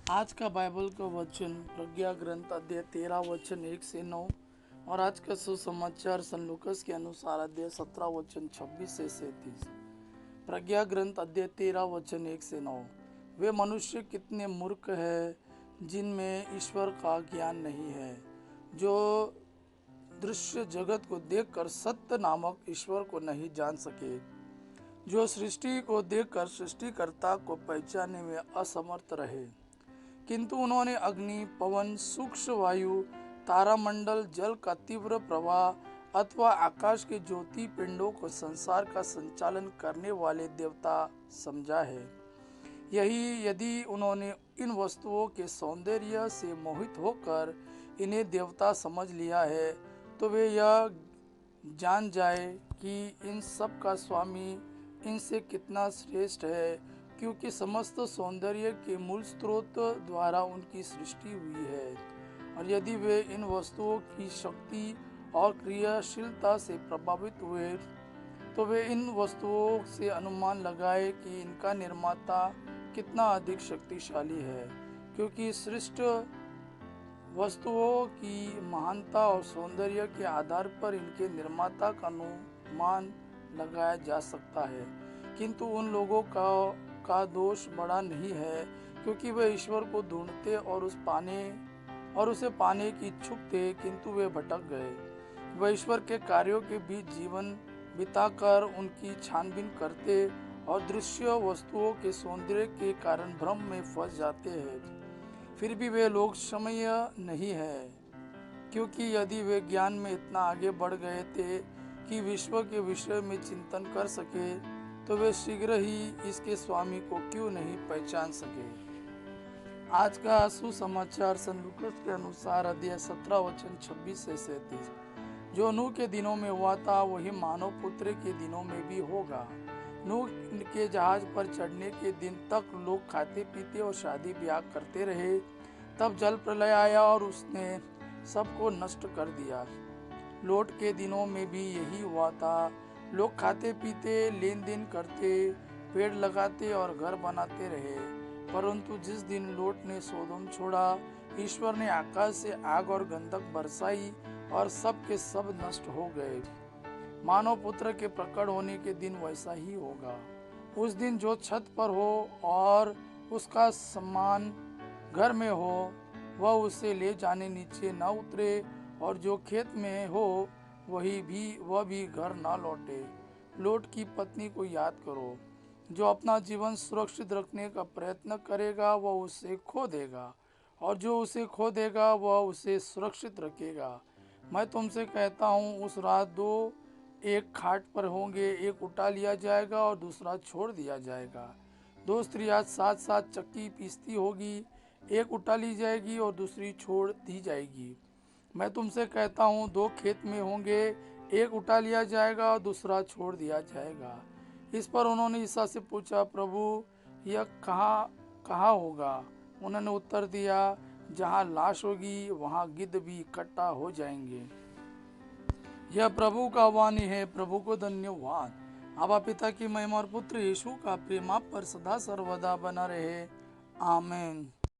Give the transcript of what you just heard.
आज का बाइबल का वचन प्रज्ञा ग्रंथ अध्याय 13 वचन 1 से 9 और आज का सुसमाचार सन लूकस के अनुसार अध्याय 17 वचन 26 से 37। प्रज्ञा ग्रंथ अध्याय 13 वचन 1 से 9। वे मनुष्य कितने मूर्ख है जिनमें ईश्वर का ज्ञान नहीं है, जो दृश्य जगत को देखकर सत्य नामक ईश्वर को नहीं जान सके, जो सृष्टि को देखकर सृष्टिकर्ता को पहचानने में असमर्थ रहे। किंतु उन्होंने अग्नि, पवन, सूक्ष्म वायु, तारामंडल, जल का तीव्र प्रवाह अथवा आकाश के ज्योति पिंडों को संसार का संचालन करने वाले देवता समझा है। यही यदि उन्होंने इन वस्तुओं के सौंदर्य से मोहित होकर इन्हें देवता समझ लिया है, तो वे यह जान जाए कि इन सब का स्वामी इनसे कितना श्रेष्ठ है, क्योंकि समस्त सौंदर्य के मूल स्रोत द्वारा उनकी सृष्टि हुई है। और यदि वे इन वस्तुओं की शक्ति और क्रियाशीलता से प्रभावित हुए, तो वे इन वस्तुओं से अनुमान लगाए कि इनका निर्माता कितना अधिक शक्तिशाली है, क्योंकि सृष्ट वस्तुओं की महानता और सौंदर्य के आधार पर इनके निर्माता का अनुमान लगाया जा सकता है। किंतु उन लोगों का दोष बड़ा नहीं है, क्योंकि वे ईश्वर को ढूंढते और उसे पाने की इच्छुक थे, किंतु वे भटक गए। वे ईश्वर के कार्यों के बीच जीवन बिताकर उनकी छानबीन करते और दृश्य वस्तुओं के सौंदर्य के कारण भ्रम में फंस जाते हैं। फिर भी वे लोग समय नहीं है, क्योंकि यदि वे ज्ञान में इतना आगे बढ़ गए थे कि विश्व के विषय में चिंतन कर सके, तो वे शीघ्र ही इसके स्वामी को क्यों नहीं पहचान सके। आज का सुसमाचार सन लूकस के अनुसार अध्याय 17 वचन 26 से 37। जो नूह के दिनों में हुआ था, वही मानव पुत्र के दिनों में भी होगा। नूह के जहाज पर चढ़ने के दिन तक लोग खाते पीते और शादी ब्याह करते रहे। तब जल प्रलय आया और उसने सबको नष्ट कर दिया। लोट के दिनों में भी यही हुआ था। लोग खाते पीते, लेन देन करते, पेड़ लगाते और घर बनाते रहे। परंतु जिस दिन लोट ने सोदोम छोड़ा, ईश्वर ने आकाश से आग और गंधक बरसाई और सब के सब नष्ट हो गए। मानव पुत्र के प्रकट होने के दिन वैसा ही होगा। उस दिन जो छत पर हो और उसका सामान घर में हो, वह उसे ले जाने नीचे न उतरे, और जो खेत में हो वह भी घर न लौटे। लोट की पत्नी को याद करो। जो अपना जीवन सुरक्षित रखने का प्रयत्न करेगा, वह उसे खो देगा, और जो उसे खो देगा वह उसे सुरक्षित रखेगा। मैं तुमसे कहता हूँ, उस रात दो एक खाट पर होंगे, एक उठा लिया जाएगा और दूसरा छोड़ दिया जाएगा। दो स्त्रियां साथ साथ चक्की पीसती होगी, एक उठा ली जाएगी और दूसरी छोड़ दी जाएगी। मैं तुमसे कहता हूँ, दो खेत में होंगे, एक उठा लिया जाएगा और दूसरा छोड़ दिया जाएगा। इस पर उन्होंने ईसा से पूछा, प्रभु, यह कहाँ होगा? उन्होंने उत्तर दिया, जहाँ लाश होगी वहाँ गिद्ध भी इकट्ठा हो जाएंगे। यह प्रभु का वाणी है। प्रभु को धन्यवाद। आबा पिता की महिमा और पुत्र यीशु का प्रेम आप पर सदा सर्वदा बना रहे। आमीन।